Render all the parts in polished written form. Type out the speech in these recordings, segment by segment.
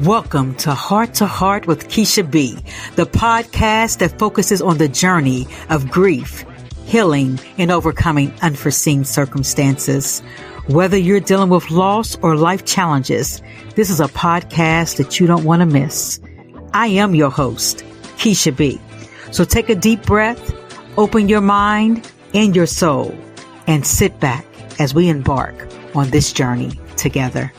Welcome to Heart with Keisha B, the podcast that focuses on the journey of grief, healing, and overcoming unforeseen circumstances. Whether you're dealing with loss or life challenges, this is a podcast that you don't want to miss. I am your host, Keisha B. So take a deep breath, open your mind and your soul, and sit back as we embark on this journey together.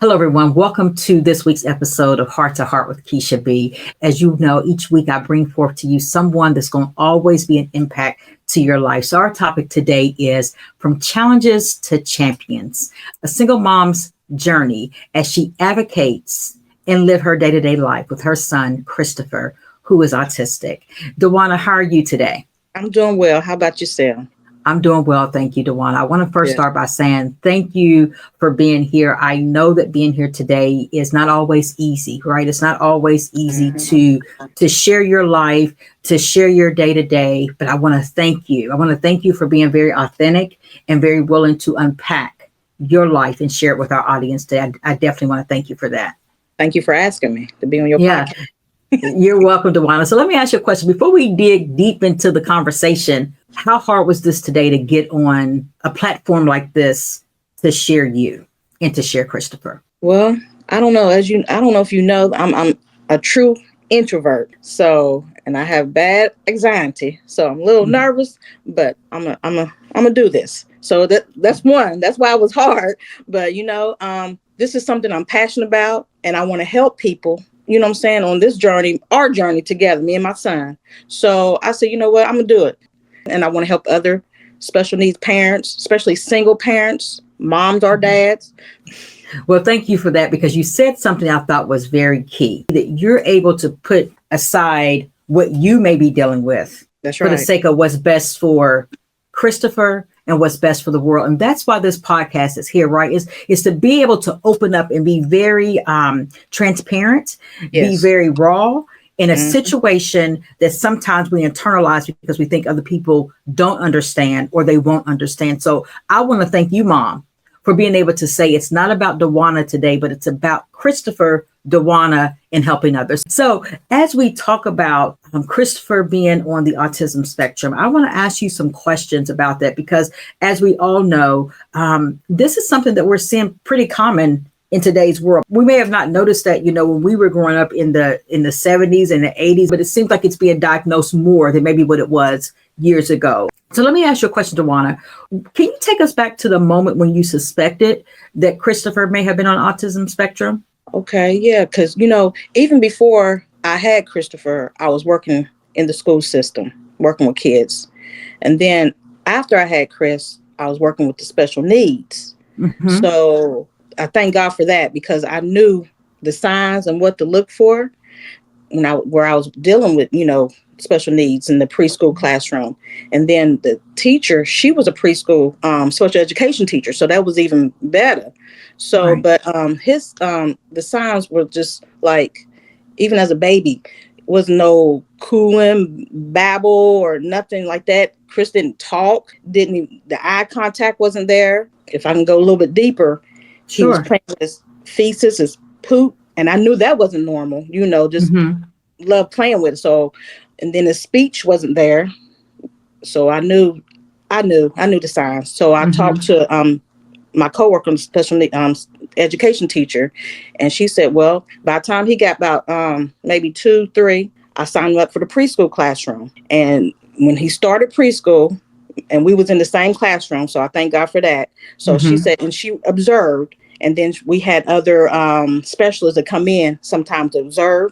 Hello, everyone. Welcome to this week's episode of Heart to Heart with Keisha B. As you know, each week I bring forth to you someone that's going to always be an impact to your life. So our topic today is From Challenges to Champions, a single mom's journey as she advocates and live her day-to-day life with her son, Christopher, who is autistic. Dewana, how are you today? I'm doing well. How about yourself? I'm doing well. Thank you, Dewana. I want to first start by saying thank you for being here. I know that being here today is not always easy, right? It's not always easy to share your life, to share your day to day, but I want to thank you. I want to thank you for being very authentic and very willing to unpack your life and share it with our audience today. I definitely want to thank you for that. Thank you for asking me to be on your podcast. You're welcome, Dewana. So let me ask you a question. Before we dig deep into the conversation, how hard was this today to get on a platform like this to share you and to share Christopher? Well, I don't know. I don't know if you know, I'm a true introvert. So, and I have bad anxiety. So I'm a little nervous, but I'm gonna do this. So that's one. That's why it was hard. But this is something I'm passionate about, and I want to help people. You know what I'm saying, on this journey, our journey together, me and my son. So I said, you know what, I'm going to do it. And I want to help other special needs parents, especially single parents, moms or dads. Well, thank you for that, because you said something I thought was very key, that you're able to put aside what you may be dealing with. That's right. For the sake of what's best for Christopher and what's best for the world. And that's why this podcast is here, right? Is to be able to open up and be very transparent, be very raw in a situation that sometimes we internalize because we think other people don't understand or they won't understand. So I want to thank you, Mom, for being able to say it's not about Dewana today, but it's about Christopher, Dewana, and helping others. So as we talk about Christopher being on the autism spectrum, I want to ask you some questions about that, because as we all know, this is something that we're seeing pretty common in today's world. We may have not noticed that, when we were growing up in the 70s and the 80s, but it seems like it's being diagnosed more than maybe what it was years ago. So let me ask you a question, Dewana. Can you take us back to the moment when you suspected that Christopher may have been on autism spectrum? Okay, yeah, because, even before I had Christopher, I was working in the school system, working with kids. And then after I had Chris, I was working with the special needs. Mm-hmm. So I thank God for that, because I knew the signs and what to look for where I was dealing with, special needs in the preschool classroom. And then the teacher, she was a preschool special education teacher. So that was even better. So, right. But the signs were just like, even as a baby, was no cooing, babble or nothing like that. Chris didn't talk, the eye contact wasn't there. If I can go a little bit deeper, he was playing with his feces, his poop. And I knew that wasn't normal, just love playing with it. So, and then his speech wasn't there. So I knew the signs. So I talked to my coworker, special education teacher, and she said, well, by the time he got about maybe 2, 3, I signed him up for the preschool classroom. And when he started preschool, and we was in the same classroom, so I thank God for that. So she said, and she observed, and then we had other specialists that come in sometimes to observe.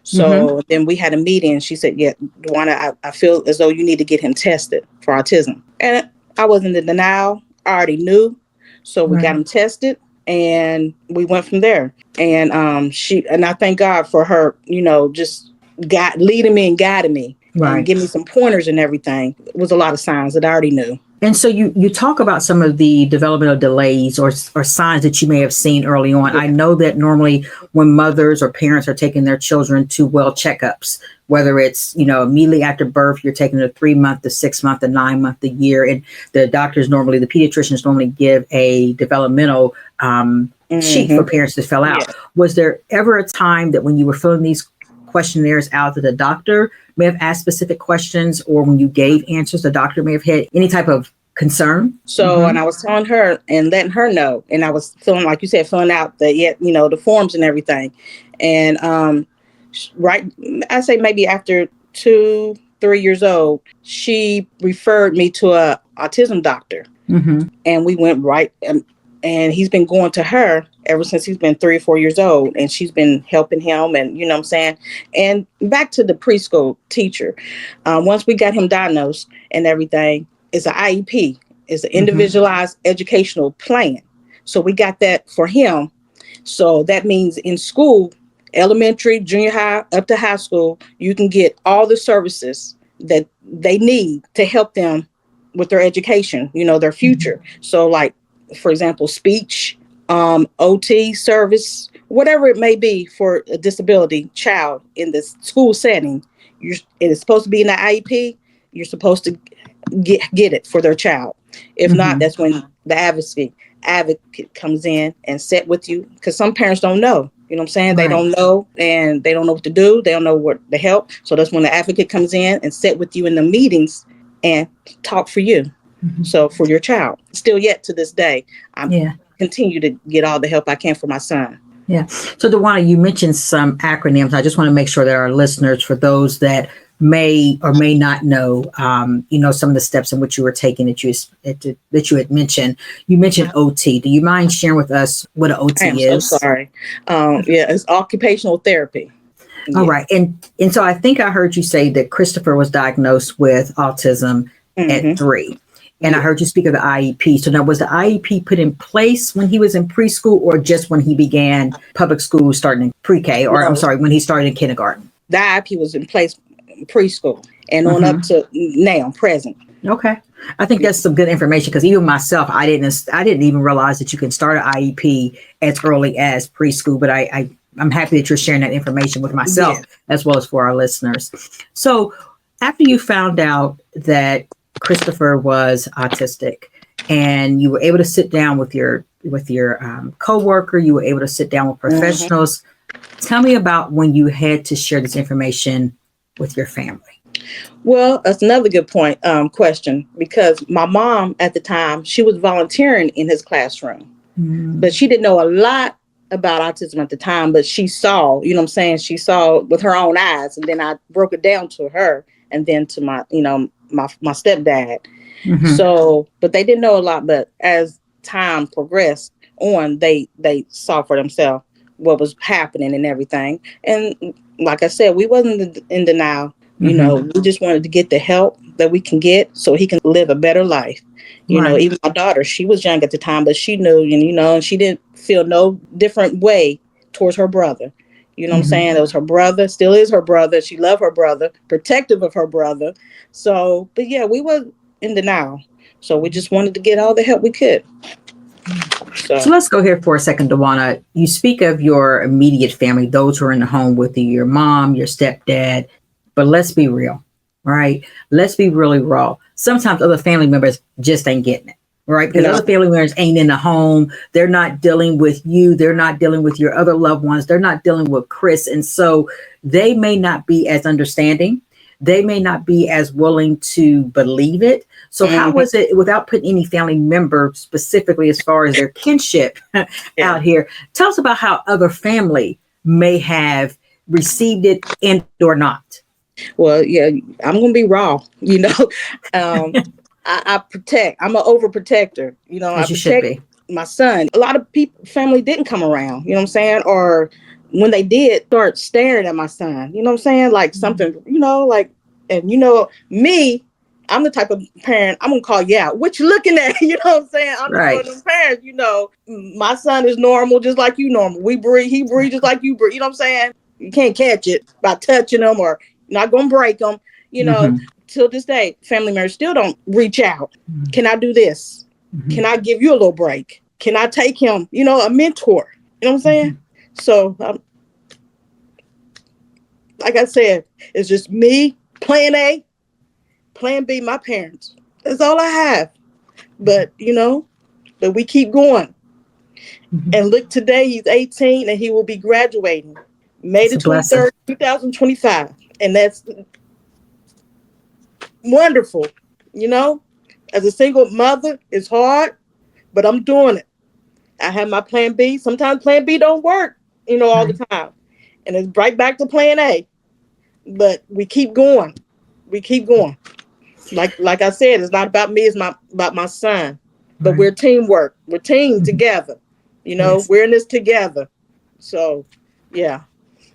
So then we had a meeting, and she said, yeah, Dewana, I feel as though you need to get him tested for autism. And I wasn't in denial. I already knew. So we got him tested, and we went from there. And I thank God for her, just leading me and guiding me, and giving me some pointers and everything. It was a lot of signs that I already knew. And so you talk about some of the developmental delays or signs that you may have seen early on. Yeah. I know that normally when mothers or parents are taking their children to well checkups, whether it's, immediately after birth, you're taking a 3-month, the 6-month, the 9-month, the year, and the pediatricians normally give a developmental sheet for parents to fill out. Yeah. Was there ever a time that when you were filling these questionnaires out that the doctor may have asked specific questions, or when you gave answers, the doctor may have had any type of concern? So, and I was telling her and letting her know, and I was filling, like you said, filling out the forms and everything. And right, I say maybe after 2-3 years old, she referred me to a autism doctor, and we went right. And he's been going to her ever since he's been 3 or 4 years old. And she's been helping him. And you know what I'm saying? And back to the preschool teacher. Once we got him diagnosed and everything, it's an IEP. It's an individualized educational plan. So we got that for him. So that means in school, elementary, junior high, up to high school, you can get all the services that they need to help them with their education, their future. So like, for example, speech, OT service, whatever it may be for a disability child in the school setting, it is supposed to be in the IEP. You're supposed to get it for their child. If not, that's when the advocate comes in and sit with you, because some parents don't know. You know what I'm saying? They don't know, and they don't know what to do. They don't know what to help. So that's when the advocate comes in and sit with you in the meetings and talk for you. So for your child, still yet to this day, I continue to get all the help I can for my son. Yeah. So DeWanna, you mentioned some acronyms. I just want to make sure that our listeners, for those that may or may not know, some of the steps in which you were taking that you had mentioned. You mentioned OT. Do you mind sharing with us what an OT is? I am so sorry. It's occupational therapy. All right. And so I think I heard you say that Christopher was diagnosed with autism at 3. And I heard you speak of the IEP. So now, was the IEP put in place when he was in preschool, or just when he began public school starting in pre-K, or I'm sorry, when he started in kindergarten? The IEP was in place in preschool and on up to now, present. Okay. I think that's some good information, because even myself, I didn't even realize that you can start an IEP as early as preschool, but I'm happy that you're sharing that information with myself as well as for our listeners. So after you found out that Christopher was autistic, and you were able to sit down with your coworker, you were able to sit down with professionals. Tell me about when you had to share this information with your family. Well, that's another good question, because my mom at the time, she was volunteering in his classroom, but she didn't know a lot about autism at the time, but she saw, she saw with her own eyes, and then I broke it down to her and then to my stepdad. So, but they didn't know a lot, but as time progressed on, they saw for themselves what was happening and everything. And like I said, we wasn't in denial. We just wanted to get the help that we can get so he can live a better life. Even my daughter, she was young at the time, but she knew, and she didn't feel no different way towards her brother. You know what I'm saying? It was her brother, still is her brother. She loved her brother, protective of her brother. So, but yeah, we were in denial. So we just wanted to get all the help we could. So let's go here for a second, DeWanna. You speak of your immediate family, those who are in the home with you, your mom, your stepdad, but let's be real, right? Let's be really raw. Sometimes other family members just ain't getting it. Right? Because other family members ain't in the home. They're not dealing with you. They're not dealing with your other loved ones. They're not dealing with Chris. And so they may not be as understanding. They may not be as willing to believe it. So how was it, without putting any family member specifically as far as their kinship out here, tell us about how other family may have received it and or not. Well, yeah, I'm going to be raw, I protect. I'm an overprotector. As you should be. My son. A lot of family didn't come around, what I'm saying? Or when they did, start staring at my son, what I'm saying? Like something, and me, I'm the type of parent, I'm going to call you out. What you looking at? You know what I'm saying? I'm just one of them parents, my son is normal, just like you normal. We breathe, he breathes just like you breathe. You know what I'm saying? You can't catch it by touching them or not going to break them, till this day, family members still don't reach out. Mm-hmm. Can I do this? Mm-hmm. Can I give you a little break? Can I take him, a mentor? You know what I'm saying? Mm-hmm. So, like I said, it's just me, plan A, plan B, my parents. That's all I have. But, but we keep going. Mm-hmm. And look, today he's 18 and he will be graduating May the 23rd, 2025. And that's wonderful. As a single mother, it's hard, but I'm doing it. I have my plan B. Sometimes plan B don't work, all the time. And it's right back to plan A. But we keep going. We keep going. Like I said, it's not about me, it's about my son. But we're teamwork. We're team together. Yes. We're in this together. So, yeah.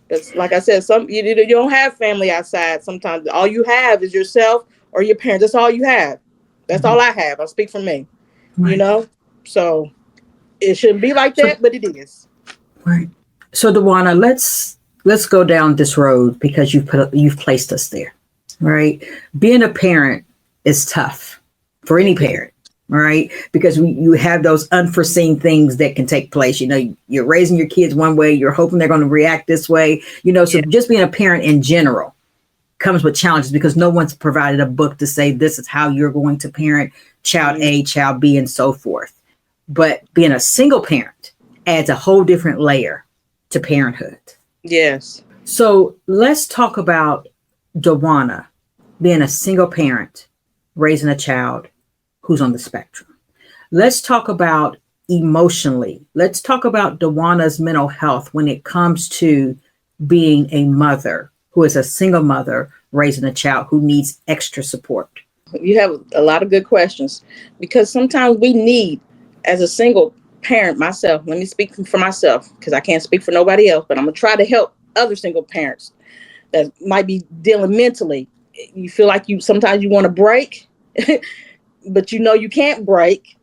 It's like I said, you don't have family outside. Sometimes all you have is yourself or your parents. That's all you have. That's all I have. I'll speak for me. Right. So it shouldn't be like that, but it is. Right. So DeWanna, let's go down this road because you've placed us there. Right. Being a parent is tough for any parent. Right. Because you have those unforeseen things that can take place. You're raising your kids one way. You're hoping they're going to react this way. So just being a parent in general comes with challenges because no one's provided a book to say this is how you're going to parent child A, child B, and so forth. But being a single parent adds a whole different layer to parenthood. Yes. So let's talk about DeWanna being a single parent, raising a child who's on the spectrum. Let's talk about emotionally. Let's talk about DeWanna's mental health when it comes to being a mother who is a single mother raising a child who needs extra support. You have a lot of good questions because sometimes we need, as a single parent myself, let me speak for myself because I can't speak for nobody else, but I'm going to try to help other single parents that might be dealing mentally. You feel like sometimes you want to break, but you can't break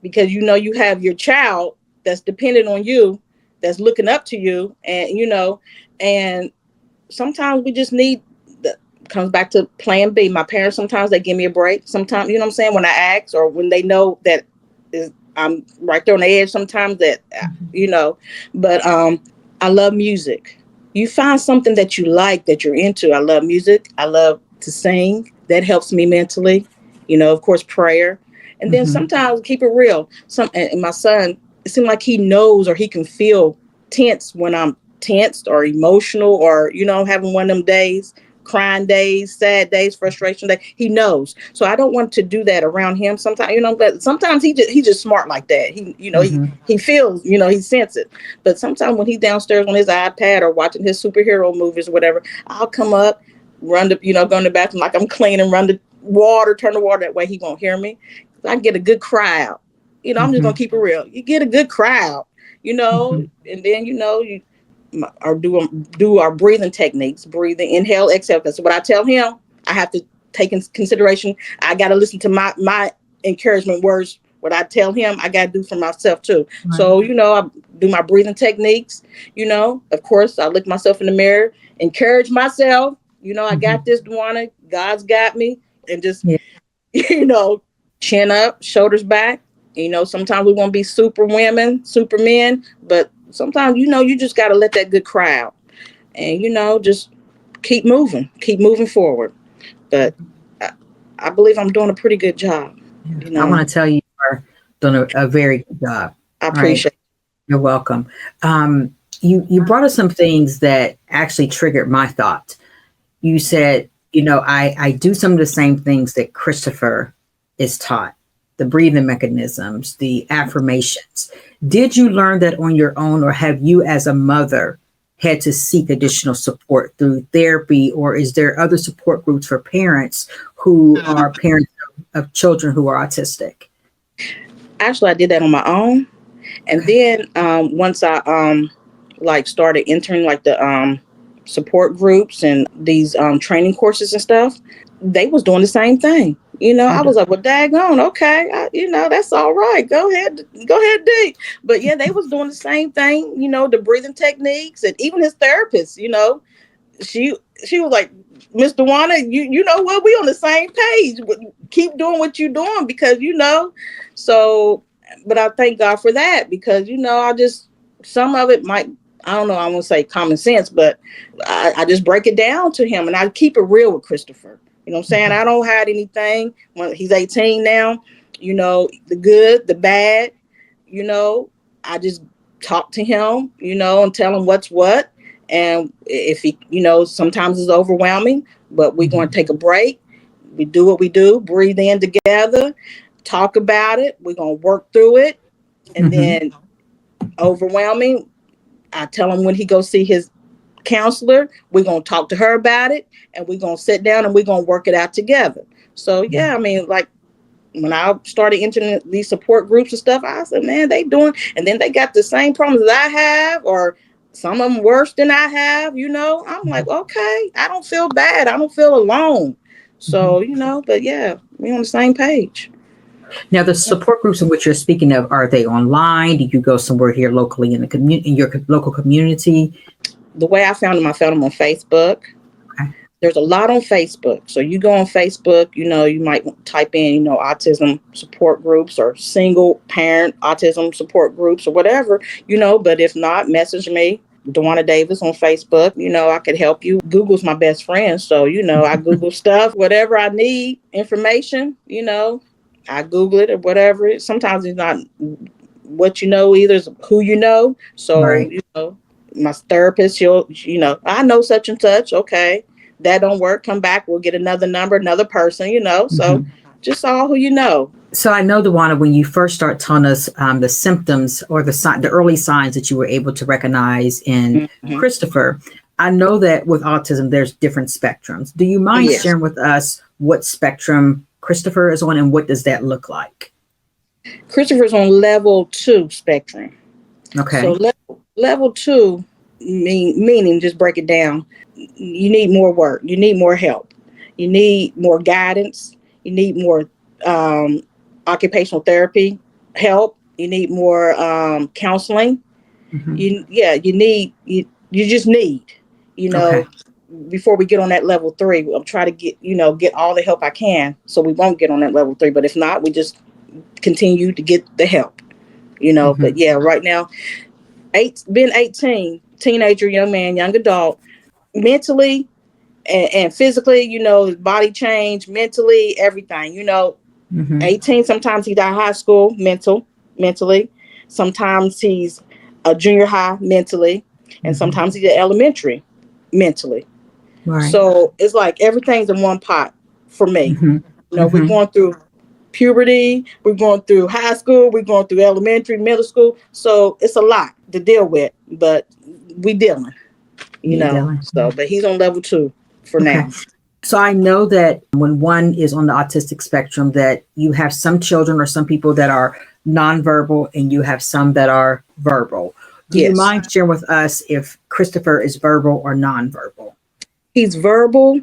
because you have your child that's dependent on you, that's looking up to you, and sometimes we just need comes back to plan B. My parents, sometimes they give me a break. Sometimes, what I'm saying, when I ask or when they know that I'm right there on the edge sometimes that, but I love music. You find something that you like, that you're into. I love music. I love to sing. That helps me mentally. Of course, prayer. And then sometimes keep it real. And my son, it seems like he knows or he can feel tense when I'm tensed or emotional or, having one of them days, crying days, sad days, frustration days. He knows. So I don't want to do that around him sometimes, but sometimes he's just smart like that. He feels, he senses it. But sometimes when he's downstairs on his iPad or watching his superhero movies or whatever, I'll come up, run to, go in the bathroom like I'm cleaning, run the water, turn the water that way. He won't hear me. I get a good cry out. I'm just going to keep it real. You get a good cry out, and then, you or do our breathing techniques, breathing, inhale, exhale. That's what I tell him. I have to take into consideration. I got to listen to my encouragement words. What I tell him, I got to do for myself too. Right. So, I do my breathing techniques, of course, I look myself in the mirror, encourage myself, I got this, DeWanna, God's got me, and just, chin up, shoulders back. Sometimes we want to be super women, super men, but sometimes, you just got to let that good cry out and, just keep moving forward. But I believe I'm doing a pretty good job. I want to tell you are doing a very good job. I appreciate it. You're welcome. You brought us some things that actually triggered my thought. You said, I do some of the same things that Christopher is taught. The breathing mechanisms, the affirmations. Did you learn that on your own, or have you as a mother had to seek additional support through therapy, or is there other support groups for parents who are parents of children who are autistic? Actually, I did that on my own. And then once I started entering the support groups and these training courses and stuff, they was doing the same thing. I was like, well, daggone, okay, that's all right. Go ahead, D. But yeah, they was doing the same thing, the breathing techniques, and even his therapist, she was like, Miss Dewana, you know what? We on the same page. Keep doing what you're doing because, so, but I thank God for that because, some of it might, I don't know, I won't say common sense, but I just break it down to him and I keep it real with Christopher. You know what I'm saying? I don't hide anything. When he's 18 now, the good, the bad, I just talk to him, and tell him what's what. And if he, sometimes it's overwhelming, but we're going to take a break. We do what we do, breathe in together, talk about it. We're going to work through it. And then overwhelming, I tell him when he goes see his counselor, we're going to talk to her about it and we're going to sit down and we're going to work it out together. So, yeah, I mean, like when I started entering these support groups and stuff, I said, man, they doing, and then they got the same problems that I have or some of them worse than I have, I'm like, okay, I don't feel bad. I don't feel alone. So, but yeah, we're on the same page. Now, the support groups in which you're speaking of, are they online? Do you go somewhere here locally in the in your local community? The way I found them on Facebook. Okay. There's a lot on Facebook. So you go on Facebook, you might type in, autism support groups or single parent autism support groups or whatever, but if not, message me, Dewana Davis on Facebook. I could help you. Google's my best friend. So, I Google stuff, whatever I need information, I Google it or whatever. Sometimes it's not what either is who So, right. My therapist, I know such and such. Okay, that don't work. Come back. We'll get another number, another person, So just all who So I know, Dewana, when you first start telling us the symptoms or the early signs that you were able to recognize in Christopher, I know that with autism, there's different spectrums. Do you mind sharing with us what spectrum Christopher is on and what does that look like? Christopher's on level 2 spectrum. Okay. So level 2 meaning just break it down. You need more work. You need more help. You need more guidance. You need more occupational therapy help. You need more counseling. You just need, okay. Before we get on that level 3, I'm trying to get all the help I can so we won't get on that level 3. But if not, we just continue to get the help, But yeah, right now, been 18, teenager, young man, young adult, mentally and physically, body change, mentally, everything, 18, sometimes he's out of high school, mentally. Sometimes he's a junior high mentally. And sometimes he's at elementary mentally. Right. So it's like everything's in one pot for me. We're going through puberty, we're going through high school, we're going through elementary, middle school. So it's a lot to deal with, but we dealing, So, but he's on level 2 for now. So I know that when one is on the autistic spectrum, that you have some children or some people that are nonverbal and you have some that are verbal. Do you mind sharing with us if Christopher is verbal or nonverbal? He's verbal,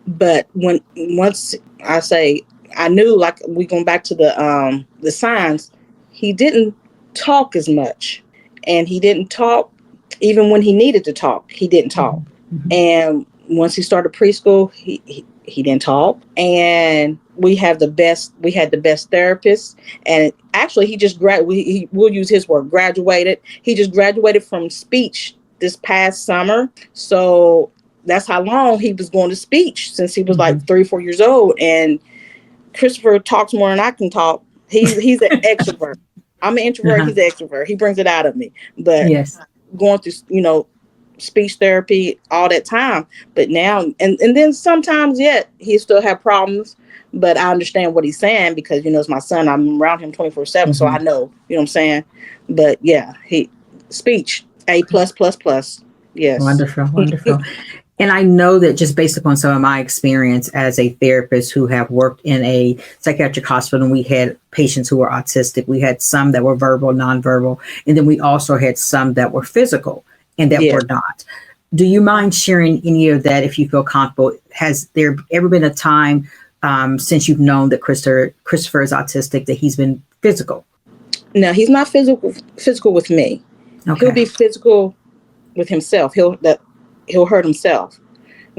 but once I say I knew, like we going back to the signs, he didn't talk as much, and he didn't talk even when he needed to talk. He didn't talk, and once he started preschool, he didn't talk, and we had the best therapist, and actually he just we'll use his word, graduated. He just graduated from speech this past summer, so that's how long he was going to speech since he was like 3 or 4 years old. And Christopher talks more than I can talk. He's an extrovert. I'm an introvert. He's an extrovert. He brings it out of me. But going through, speech therapy all that time. But now, and then sometimes yet he still have problems. But I understand what he's saying because, it's my son. I'm around him 24/7. So I know, what I'm saying. But yeah, speech, A+++. Yes. Wonderful. And I know that just based upon some of my experience as a therapist who have worked in a psychiatric hospital, and we had patients who were autistic. We had some that were verbal, nonverbal, and then we also had some that were physical and that were not. Do you mind sharing any of that if you feel comfortable? Has there ever been a time since you've known that Christopher is autistic that he's been physical? No, he's not physical with me. Okay. He'll be physical with himself. He'll hurt himself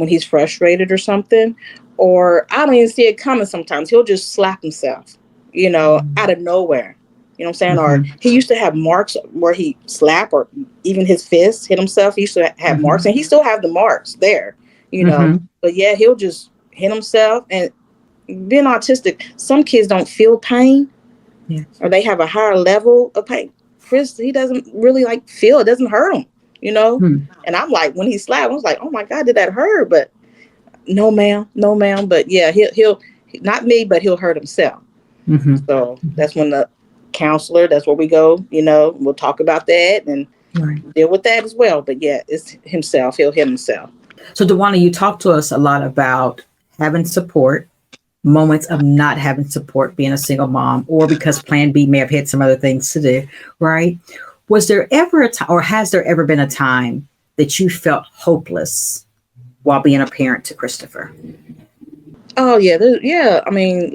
when he's frustrated or something, or I don't even see it coming sometimes. He'll just slap himself, out of nowhere. You know what I'm saying? Or he used to have marks where he slapped, or even his fist hit himself. He used to have marks, and he still have the marks there, But yeah, he'll just hit himself. And being autistic, some kids don't feel pain, or they have a higher level of pain. Chris, he doesn't really feel it. Doesn't hurt him, And I'm like, when he slapped, I was like, oh my God, did that hurt? But no, ma'am. But yeah, he'll not me, but he'll hurt himself. So that's when the counselor, that's where we go, we'll talk about that and deal with that as well. But yeah, it's himself. He'll hit himself. So DeWanna, you talk to us a lot about having support, moments of not having support, being a single mom, or because Plan B may have had some other things to do, right? Was there ever a time, or has there ever been a time that you felt hopeless while being a parent to Christopher? Oh yeah, yeah. I mean,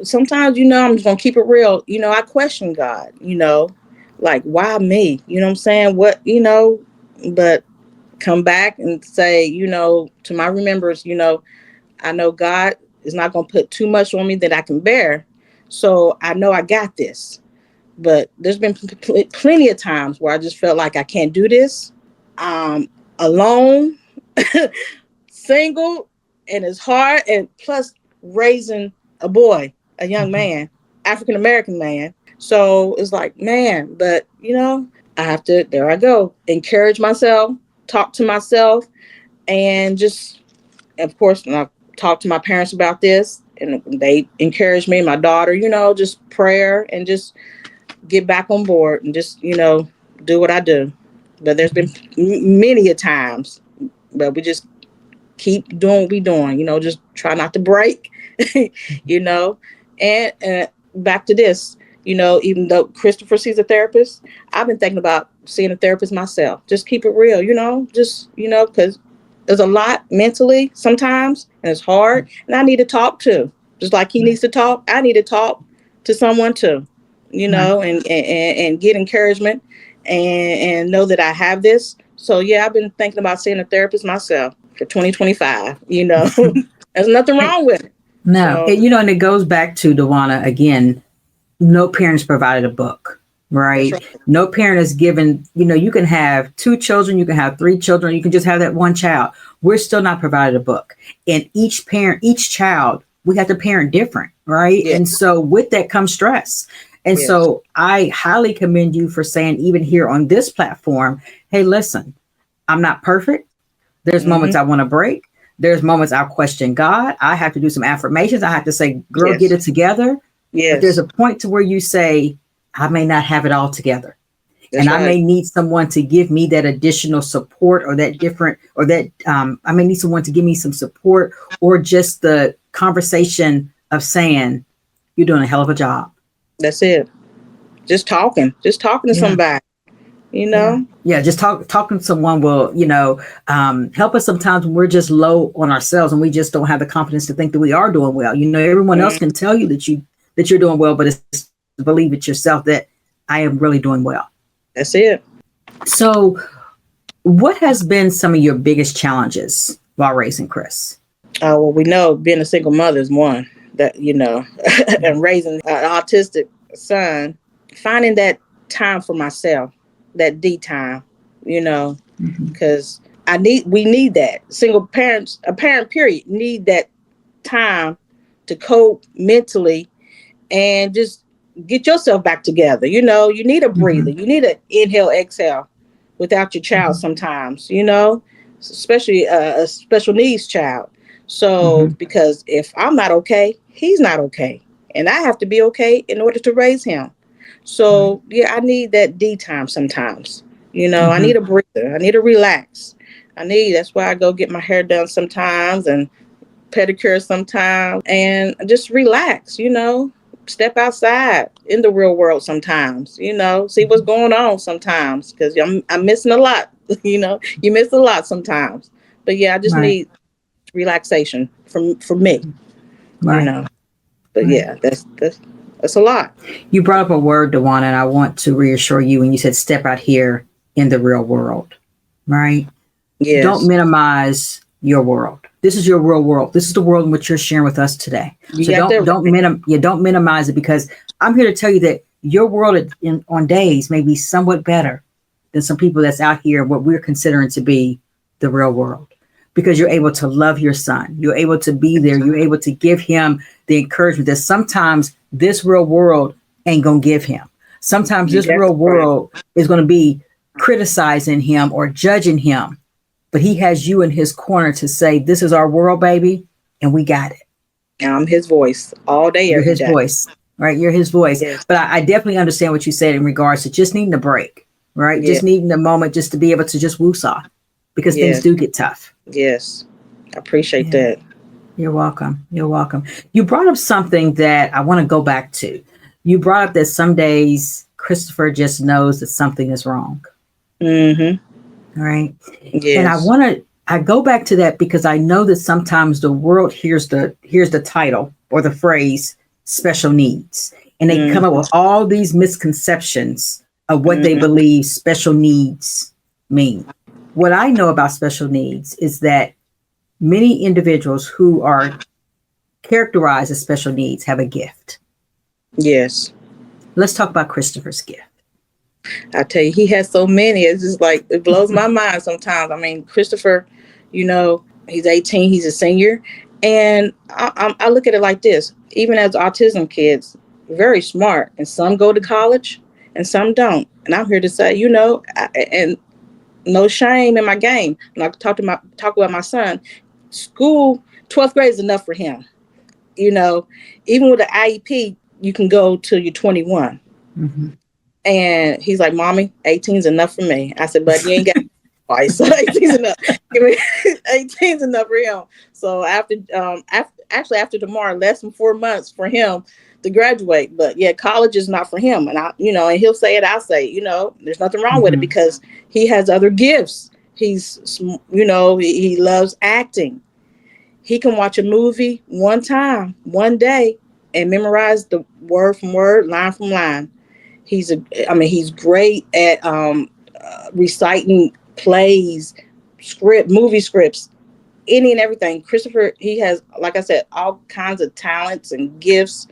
sometimes, I'm just gonna keep it real. I question God. Why me? You know what I'm saying? What? But come back and say, to my remembrance, I know God is not going to put too much on me that I can bear. So I know I got this. But there's been plenty of times where I just felt like I can't do this. Alone, single, and it's hard. And plus raising a boy, a young man, African-American man. So it's like, man, but I have to, there I go, encourage myself, talk to myself, and just, of course, when I talk to my parents about this, and they encourage me, my daughter, just prayer and just get back on board and just, do what I do. But there's been many a times, but we just keep doing what we're doing, just try not to break, and back to this, even though Christopher sees a therapist, I've been thinking about seeing a therapist myself. Just keep it real, because there's a lot mentally sometimes, and it's hard, and I need to talk to, just like he needs to talk. I need to talk to someone too, and get encouragement and know that I have this. So yeah, I've been thinking about seeing a therapist myself for 2025. There's nothing wrong with it. No, so, and it goes back to DeWanna again. No parents provided a book, right? No parent is given, you can have 2 children, you can have 3 children, you can just have that one child. We're still not provided a book. And each child, we have to parent different, right? Yes. And so with that comes stress. And so I highly commend you for saying, even here on this platform, hey, listen, I'm not perfect. There's moments I want to break. There's moments I'll question God. I have to do some affirmations. I have to say, girl, get it together. Yes. But there's a point to where you say, I may not have it all together. That's right. I may need someone to give me that additional support, or that different, or that I may need someone to give me some support, or just the conversation of saying, you're doing a hell of a job. That's it. Just talking to somebody. Yeah, just talking to someone will, help us sometimes when we're just low on ourselves and we just don't have the confidence to think that we are doing well. Everyone else can tell you that you're doing well, but it's to believe it yourself that I am really doing well. That's it. So what has been some of your biggest challenges while raising Chris? Well, we know being a single mother is one that, and raising an autistic son, finding that time for myself, that D time, because we need that. Single parents, a parent period, need that time to cope mentally and just get yourself back together. You need a breather. You need an inhale, exhale without your child sometimes, especially a special needs child. So because if I'm not okay, he's not okay. And I have to be okay in order to raise him. So I need that D time sometimes. I need a breather. I need to relax. That's why I go get my hair done sometimes and pedicure sometimes and just relax, step outside in the real world sometimes, see what's going on sometimes, because I'm missing a lot, you miss a lot sometimes. But yeah, I just need relaxation for me, But yeah, that's a lot. You brought up a word, DeWanna, and I want to reassure you when you said step out here in the real world, right? Don't minimize your world. This is your real world. This is the world in which you're sharing with us today. So don't minimize it, because I'm here to tell you that your world on days may be somewhat better than some people that's out here, what we're considering to be the real world, because you're able to love your son. You're able to be there. You're able to give him the encouragement that sometimes this real world ain't going to give him. Sometimes this real world is going to be criticizing him or judging him, but he has you in his corner to say, this is our world, baby, and we got it. I'm his voice all day, You're his day. Voice, right? You're his voice. Yes. But I definitely understand what you said in regards to just needing a break, right? Yes. Just needing a moment just to be able to just woosah, because things do get tough. Yes. I appreciate that. You're welcome. You're welcome. You brought up something that I want to go back to. You brought up that some days Christopher just knows that something is wrong. Mm-hmm. All right. Yes. And I go back to that because I know that sometimes the world hears the title or the phrase special needs, and they come up with all these misconceptions of what they believe special needs mean. What I know about special needs is that many individuals who are characterized as special needs have a gift. Yes. Let's talk about Christopher's gift. I tell you, he has so many. It's just like, it blows my mind sometimes. I mean, Christopher, he's 18, he's a senior. And I look at it like this. Even as autism kids, very smart. And some go to college and some don't. And I'm here to say, and no shame in my game. And I talk about my son. School, 12th grade is enough for him. Even with the IEP, you can go till you're 21. Mm-hmm. And he's like, Mommy, 18 is enough for me. I said, but you ain't got twice. So 18 is enough. 18 is enough for him. So after tomorrow, less than 4 months for him to graduate. But yeah, college is not for him. And and he'll say it, I'll say, there's nothing wrong with it, because he has other gifts. He's, he loves acting. He can watch a movie one time, one day, and memorize the word from word, line from line. He's great at reciting plays, movie scripts, any and everything. Christopher, he has, like I said, all kinds of talents and gifts.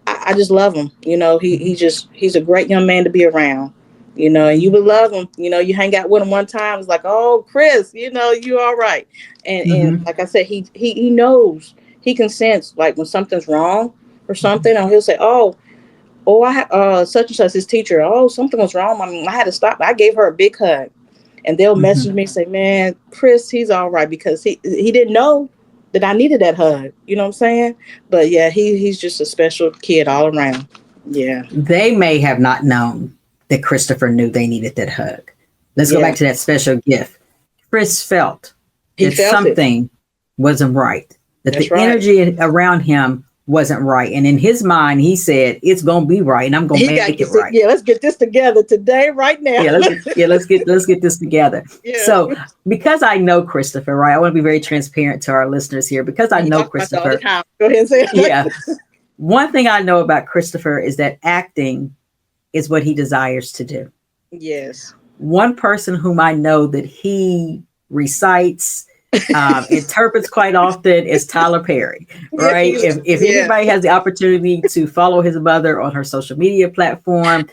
I just love him. He's a great young man to be around. And you would love him. You hang out with him one time, it's like, oh, Chris, you all right. And like I said, he knows, he can sense like when something's wrong or something, or he'll say, I such and such, his teacher, something was wrong. I mean, I had to stop. I gave her a big hug. And they'll message me and say, man, Chris, he's all right, because he didn't know that I needed that hug. You know what I'm saying? But yeah, he's just a special kid all around. Yeah. They may have not known that Christopher knew they needed that hug. Let's go back to that special gift. Chris felt that something wasn't right, that the energy around him wasn't right. And in his mind, he said, it's going to be right, and I'm going to make it right. Yeah, let's get this together today, right now. Let's get this together. Yeah. So because I know Christopher, right, I want to be very transparent to our listeners here, because I know Christopher. Go ahead and say it. Yeah. One thing I know about Christopher is that acting is what he desires to do. Yes. One person whom I know that he recites, interprets quite often is Tyler Perry, right? If anybody has the opportunity to follow his mother on her social media platform,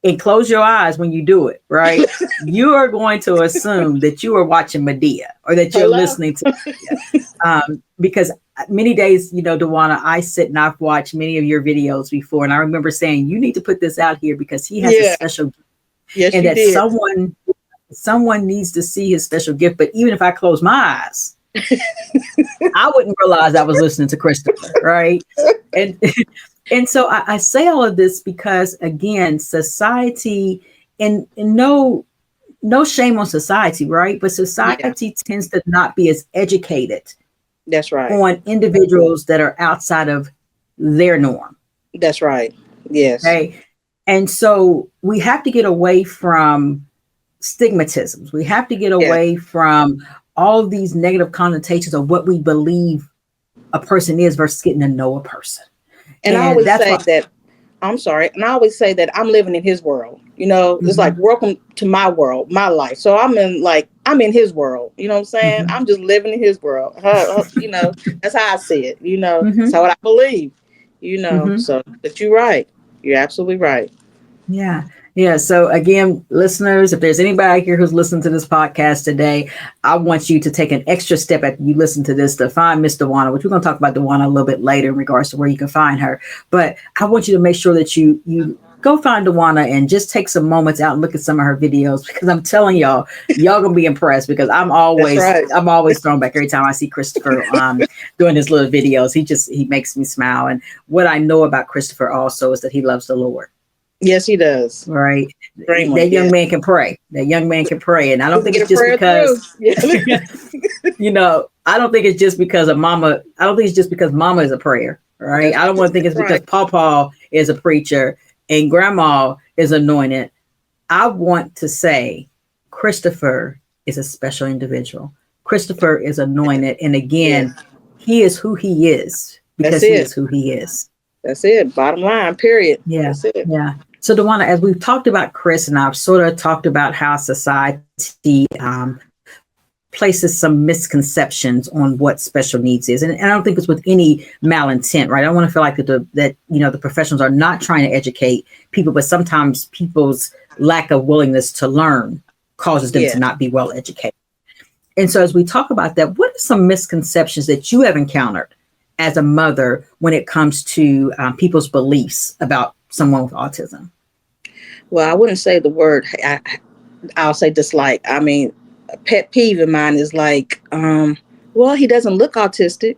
and close your eyes when you do it, right? You are going to assume that you are watching Medea, or that you're listening to Medea. Because many days, Dewana, I sit and I've watched many of your videos before, and I remember saying, you need to put this out here because he has a special gift. Yes, and that someone needs to see his special gift. But even if I close my eyes, I wouldn't realize I was listening to Christopher, right? And so I say all of this because, again, society, and no shame on society, right? But society tends to not be as educated. That's right. On individuals that are outside of their norm. That's right. Yes. Okay. And so we have to get away from stigmatisms. We have to get away from all of these negative connotations of what we believe a person is versus getting to know a person. And I always say that I'm living in his world. It's like, welcome to my world, my life. So I'm in his world. You know what I'm saying? I'm just living in his world. That's how I see it. That's how I believe. So, but you're right. You're absolutely right. Yeah. Yeah. So again, listeners, if there's anybody here who's listening to this podcast today, I want you to take an extra step after you listen to this to find Miss Dewana, which we're going to talk about Dewana a little bit later in regards to where you can find her. But I want you to make sure that you go find Dewana and just take some moments out and look at some of her videos, because I'm telling y'all gonna be impressed, because I'm always thrown back every time I see Christopher doing his little videos. He makes me smile. And what I know about Christopher also is that he loves the Lord. Yes, he does. Right. That young man can pray. That young man can pray. And I don't think it's just because, I don't think it's just because of mama. I don't think it's just because mama is a prayer. Right. I don't want to think it's because Pawpaw is a preacher and grandma is anointed. I want to say Christopher is a special individual. Christopher is anointed. And again, he is who he is because he is who he is. That's it. Bottom line, period. Yeah. That's it. Yeah. So Dewana, as we've talked about Chris, and I've sort of talked about how society places some misconceptions on what special needs is. And I don't think it's with any malintent, right? I don't want to feel like that the professionals are not trying to educate people, but sometimes people's lack of willingness to learn causes them to not be well educated. And so as we talk about that, what are some misconceptions that you have encountered as a mother when it comes to people's beliefs about someone with autism? Well, I wouldn't say the word, I'll say dislike. I mean, a pet peeve of mine is like, well, he doesn't look autistic.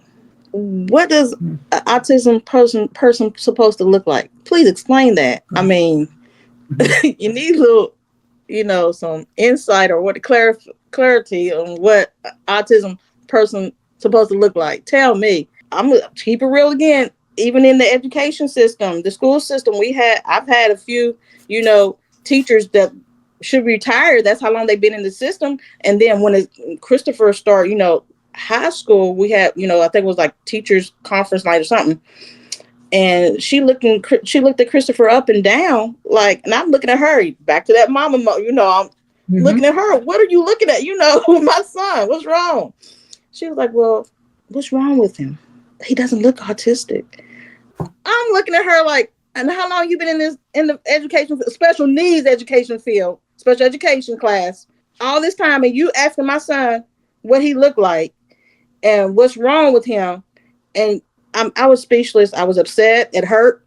What does an autism person supposed to look like? Please explain that. I mean, you need a little, some insight or clarity on what autism person supposed to look like. Tell me. I'm going to keep it real again. Even in the education system, the school system, I've had a few, teachers that should retire. That's how long they've been in the system. And then when Christopher started, high school, we had, I think it was like teachers conference night or something. And she looked at Christopher up and down, like, and I'm looking at her, back to that mama, I'm looking at her. What are you looking at? My son, what's wrong? She was like, well, what's wrong with him? He doesn't look autistic. I'm looking at her like, and how long you been in the education, special needs education field, special education class, all this time, and you asking my son what he looked like and what's wrong with him? And I was speechless. I was upset. It hurt.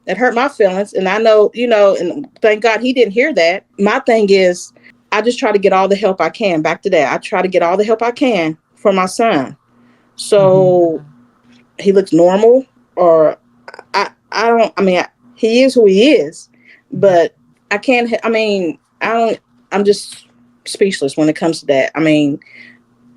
It hurt my feelings. And I know, and thank God he didn't hear that. My thing is, I just try to get all the help I can. Back to that. I try to get all the help I can for my son. So he looks normal, or he is who he is, but I can't, I'm just speechless when it comes to that. I mean,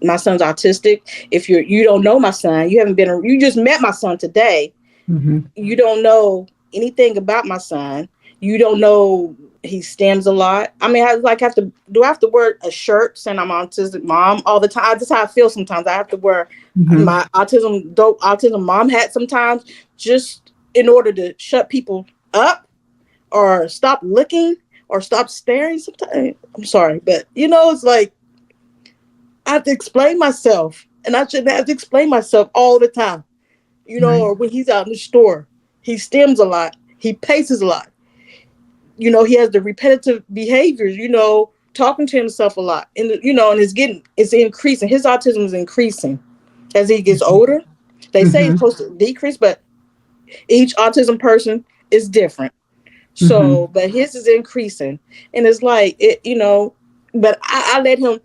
my son's autistic. If you don't know my son, you just met my son today. You don't know anything about my son. You don't know he stems a lot. I mean, I have to wear a shirt saying I'm autistic mom all the time? That's how I feel sometimes. I have to wear my autism mom hat sometimes, just in order to shut people up or stop looking or stop staring sometimes. I'm sorry, but it's like I have to explain myself, and I shouldn't have to explain myself all the time. Or when he's out in the store, he stems a lot. He paces a lot. He has the repetitive behaviors, talking to himself a lot. And, and it's increasing. His autism is increasing as he gets older. They say it's supposed to decrease, but each autism person is different. So, but his is increasing. And it's like, but I let him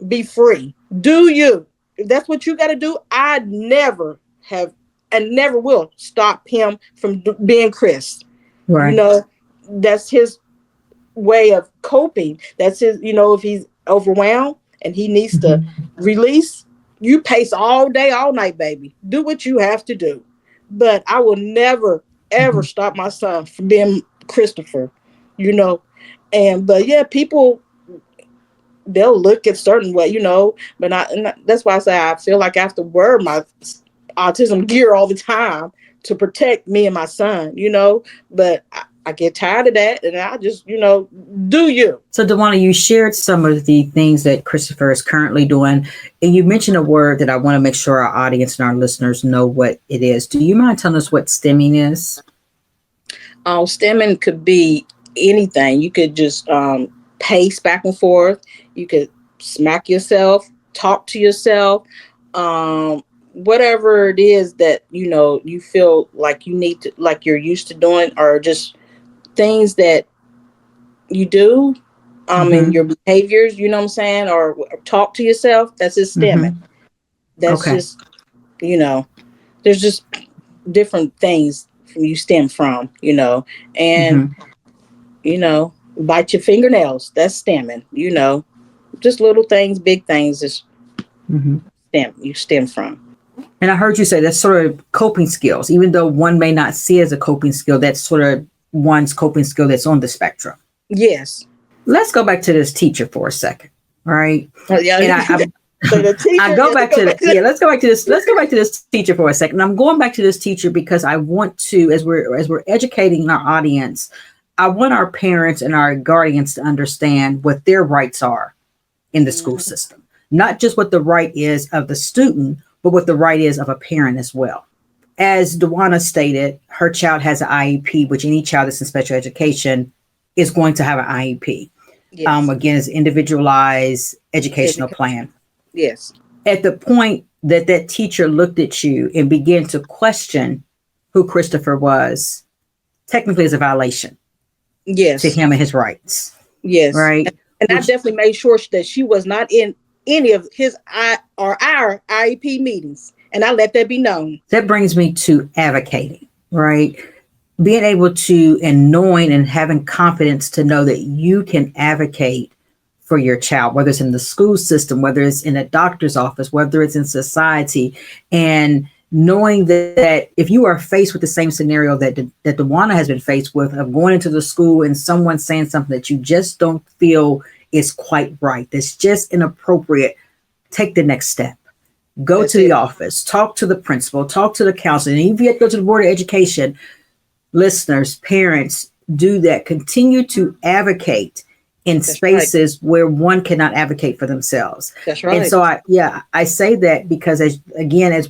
be free. Do you? If that's what you got to do, I never have and never will stop him from being Chris. Right. That's his way of coping. That's his, if he's overwhelmed and he needs to release, you pace all day, all night, baby. Do what you have to do. But I will never, ever stop my son from being Christopher, but yeah, people, they'll look a certain way, but that's why I say I feel like I have to wear my autism gear all the time to protect me and my son, but I get tired of that, and I just, do you. So, Dewana, you shared some of the things that Christopher is currently doing, and you mentioned a word that I want to make sure our audience and our listeners know what it is. Do you mind telling us what stemming is? Stemming could be anything. You could just pace back and forth. You could smack yourself, talk to yourself, whatever it is that you feel like you need to, like you're used to doing, or just things that you do, in your behaviors. You know what I'm saying, or talk to yourself. That's just stemming. That's Okay. just there's just different things you stem from. And bite your fingernails. That's stemming. Just little things, big things. Is you stem from. And I heard you say that's sort of coping skills, even though one may not see it as a coping skill, that's sort of one's coping skill that's on the spectrum. Yes. Let's go back to this teacher for a second. All right. Yeah. And so the teacher, I go back to let's go back to this. Let's go back to this teacher for a second. I'm going back to this teacher because I want to, as we're educating our audience, I want our parents and our guardians to understand what their rights are in the school system. Not just what the right is of the student, but what the right is of a parent as well. As Dewana stated, her child has an IEP, which any child that's in special education is going to have an IEP. Yes. Again, it's individualized educational plan. Yes. At the point that that teacher looked at you and began to question who Christopher was, technically is a violation. Yes. To him and his rights. Yes. Right. And I definitely made sure that she was not in any of his or our IEP meetings. And I let that be known. That brings me to advocating, right? Being able to, and knowing and having confidence to know that you can advocate for your child, whether it's in the school system, whether it's in a doctor's office, whether it's in society, and knowing that if you are faced with the same scenario that Dewana has been faced with, of going into the school and someone saying something that you just don't feel is quite right, that's just inappropriate, take the next step. Go to the office, talk to the principal, talk to the counselor. And if you have to go to the Board of Education, listeners, parents, do that. Continue to advocate in spaces where one cannot advocate for themselves. That's right. And so I say that because as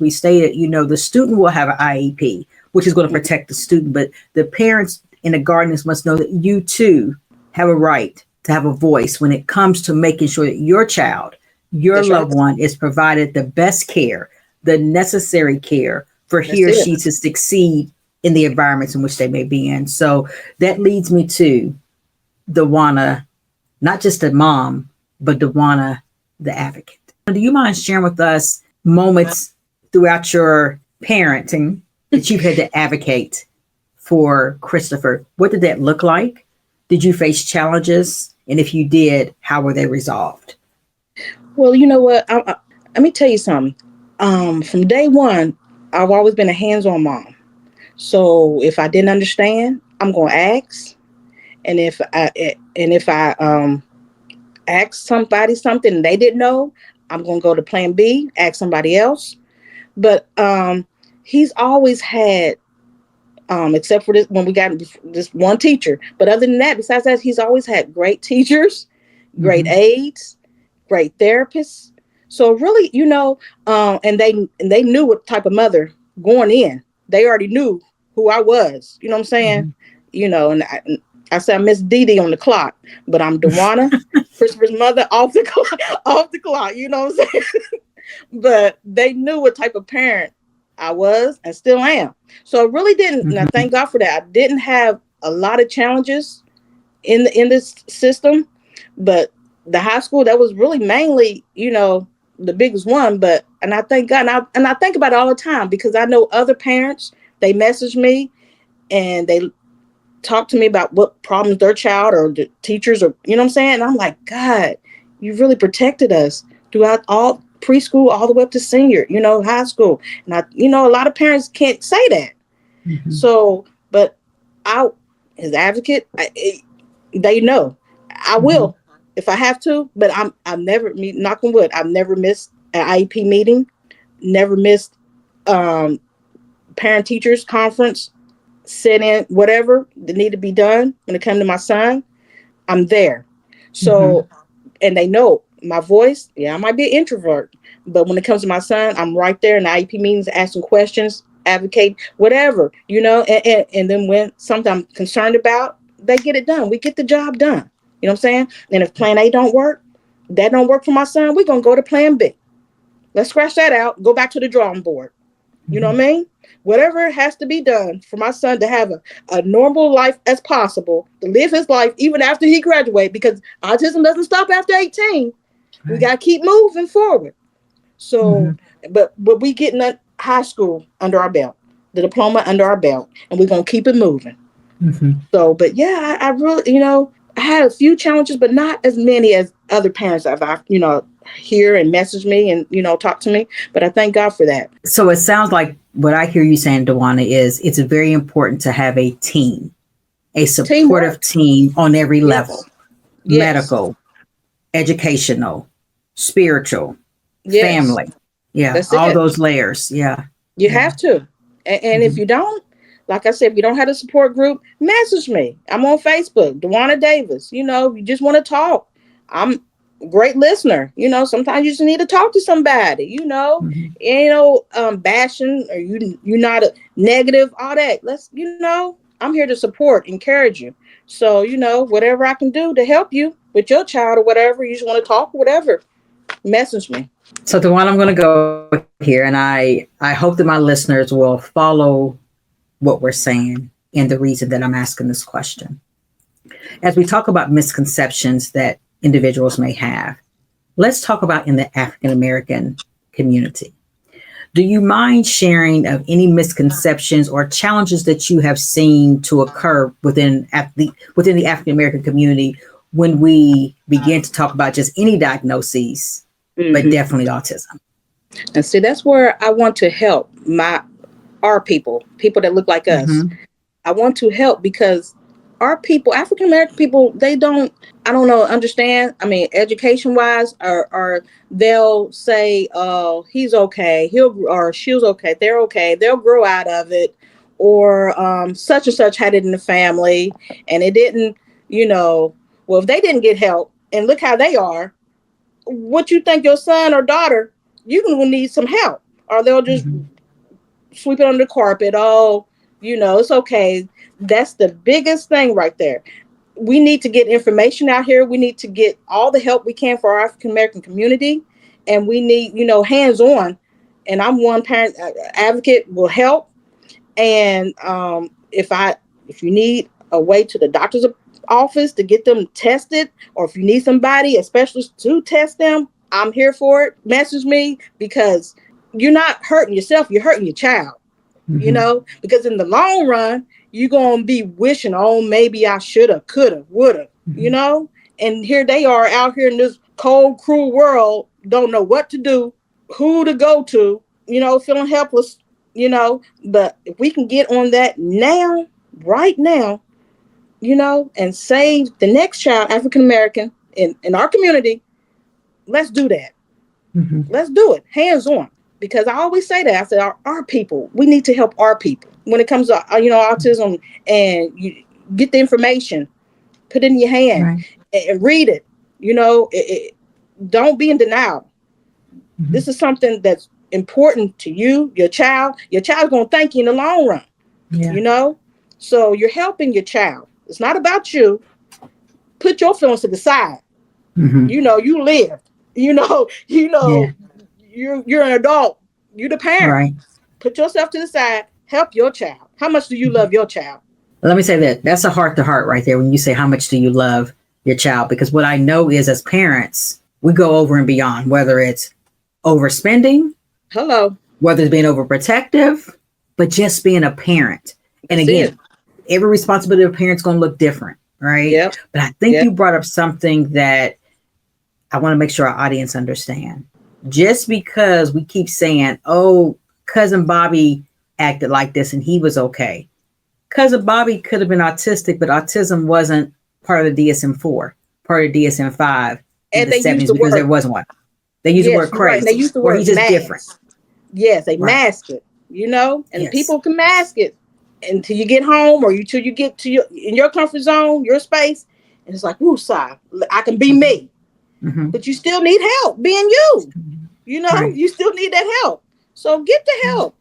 we stated, the student will have an IEP, which is going to protect the student, but the parents and the guardians must know that you too have a right to have a voice when it comes to making sure that your child, your loved one, is provided the best care, the necessary care for he or she to succeed in the environments in which they may be in. So that leads me to Dewana, not just the mom, but Dewana, the advocate. Do you mind sharing with us moments throughout your parenting that you've had to advocate for Christopher? What did that look like? Did you face challenges? And if you did, how were they resolved? Well, you know what? Let me tell you something. From day one, I've always been a hands-on mom. So if I didn't understand, I'm going to ask. And if I ask somebody something and they didn't know, I'm going to go to plan B, ask somebody else. But he's always had, except for this, when we got this one teacher. But other than that, besides that, he's always had great teachers, great aides, great therapists. So really, and they knew what type of mother going in. They already knew who I was. You know what I'm saying? And I said, I'm Miss Dee Dee on the clock, but I'm Dewana, Christopher's mother, off the clock. You know what I'm saying? But they knew what type of parent I was and still am. So I really didn't, and I thank God for that. I didn't have a lot of challenges in this system, but the high school, that was really mainly, the biggest one. And I thank God, and I think about it all the time, because I know other parents, they message me and they talk to me about what problems their child or the teachers, or, you know what I'm saying? And I'm like, God, you really protected us throughout all preschool, all the way up to senior, high school. And a lot of parents can't say that. So, but as advocate, they know I will if I have to, but I've never, knock on wood, I've never missed an IEP meeting, never missed parent teachers conference, sit in whatever that need to be done when it comes to my son, I'm there. So, and they know my voice. Yeah, I might be an introvert, but when it comes to my son, I'm right there in the IEP meetings, asking questions, advocate, whatever, and then when something I'm concerned about, they get it done. We get the job done. You know what I'm saying? And if plan A don't work, that don't work for my son, we're going to go to plan B. Let's scratch that out, go back to the drawing board. You know what I mean? Whatever has to be done for my son to have a normal life as possible, to live his life even after he graduates, because autism doesn't stop after 18. Right. We got to keep moving forward. So, but we getting that high school under our belt, the diploma under our belt, and we're going to keep it moving. So, but yeah, I really, I had a few challenges, but not as many as other parents I've, hear and message me and, talk to me. But I thank God for that. So it sounds like what I hear you saying, Dewana, is it's very important to have a team, a supportive team on every level, medical, educational, spiritual, family. Yeah, all those layers. Yeah. You have to. And if you don't, like I said, if you don't have a support group, message me. I'm on Facebook, Dewana Davis. You just want to talk. I'm a great listener. Sometimes you just need to talk to somebody, bashing or you're not a negative, all that. I'm here to support, encourage you. So, whatever I can do to help you with your child or whatever, you just want to talk, whatever, message me. So Dewana, I'm going to go here, and I hope that my listeners will follow what we're saying and the reason that I'm asking this question. As we talk about misconceptions that individuals may have, let's talk about in the African American community. Do you mind sharing of any misconceptions or challenges that you have seen to occur within the African American community when we begin to talk about just any diagnoses, but definitely autism? And see, that's where I want to help our people that look like us. I want to help because our people, African American people, they don't, understand. I mean, education wise, or they'll say, "Oh, he's okay. Or she's okay. They're okay. They'll grow out of it." Or such and such had it in the family, and it didn't. Well, if they didn't get help, and look how they are, what you think your son or daughter, you will need some help, or they'll just sweep it under the carpet. Oh, it's okay. That's the biggest thing right there. We need to get information out here. We need to get all the help we can for our African American community. And we need, hands-on. And I'm one parent advocate will help. And if you need a way to the doctor's office to get them tested, or if you need somebody, a specialist to test them, I'm here for it. Message me, because you're not hurting yourself, you're hurting your child. Because in the long run, you're going to be wishing, oh, maybe I shoulda, coulda, woulda, and here they are out here in this cold, cruel world, don't know what to do, who to go to, feeling helpless, but if we can get on that now, right now, and save the next child, African American in our community, let's do that. Let's do it, hands on. Because I always say that. I said, our people, we need to help our people. When it comes to, autism, and you get the information, put it in your hand and read it. Don't be in denial. This is something that's important to you, your child. Your child's going to thank you in the long run, So you're helping your child. It's not about you. Put your feelings to the side. You lived, you're an adult. You're the parent. Right. Put yourself to the side. Help your child. How much do you love your child? Let me say that. That's a heart to heart right there when you say how much do you love your child? Because what I know is, as parents, we go over and beyond, whether it's overspending, whether it's being overprotective, but just being a parent. And again, every responsibility of a parent's going to look different, right? Yep. But I think you brought up something that I want to make sure our audience understand. Just because we keep saying, oh, Cousin Bobby acted like this and he was okay. Cousin Bobby could have been autistic, but autism wasn't part of the DSM-4, part of the DSM-5 in the 70s, because there wasn't one. They use the word crazy. Right. They use the word he's just different. Yes, they mask it, and people can mask it. until you get home, or till you get to in your comfort zone, your space. And it's like, woo, sigh, I can be me. Mm-hmm. But you still need help being you. You know, right. You still need that help. So get the help.